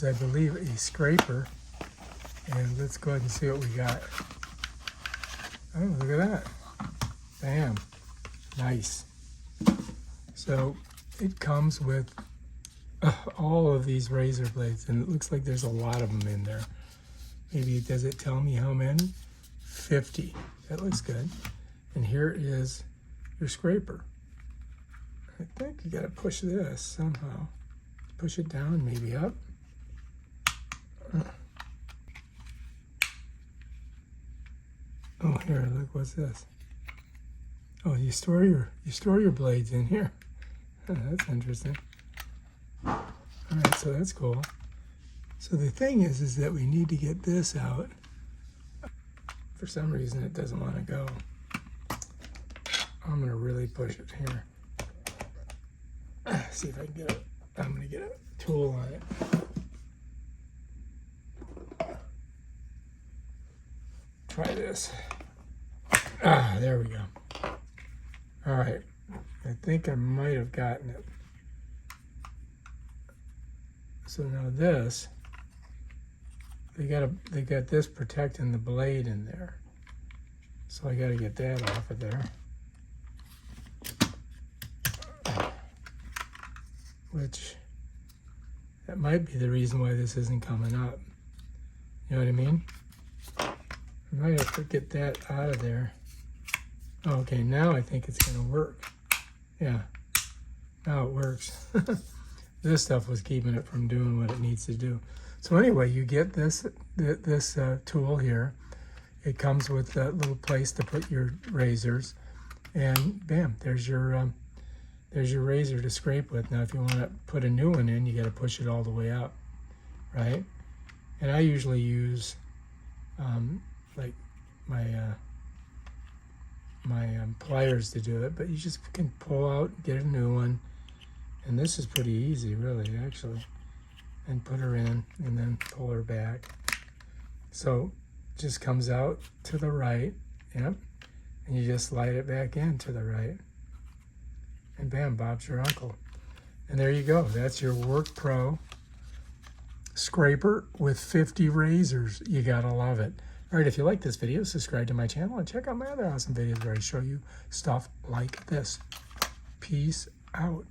I believe, a scraper. And let's go ahead and see what we got. Oh, look at that. Bam. Nice. So it comes with all of these razor blades, and it looks like there's a lot of them in there. Maybe does it tell me how many? 50. That looks good. And here is your scraper. I think you gotta push this somehow. Push it down, maybe up. Oh, here, look, what's this? Oh, you store your blades in here. That's interesting. All right, so that's cool. So the thing is that we need to get this out. For some reason, it doesn't want to go. I'm gonna really push it here. See if I can get it. I'm gonna get a tool on it. Try this. There we go. All right. I think I might have gotten it. So now this, they got this protecting the blade in there. So I got to get that off of there. Which, that might be the reason why this isn't coming up. You know what I mean? I might have to get that out of there. Okay, now I think it's gonna work. Yeah, now it works. This stuff was keeping it from doing what it needs to do. So anyway, you get this tool here. It comes with a little place to put your razors, and bam, there's your razor to scrape with. Now, if you want to put a new one in, you got to push it all the way up, right? And I usually use like my pliers to do it, but you just can pull out, get a new one, and this is pretty easy, really, actually. And put her in, and then pull her back. So it just comes out to the right, yep, and you just slide it back in to the right. And bam, Bob's your uncle. And there you go. That's your Workpro scraper with 50 razors. You gotta love it. All right, if you like this video, subscribe to my channel and check out my other awesome videos where I show you stuff like this. Peace out.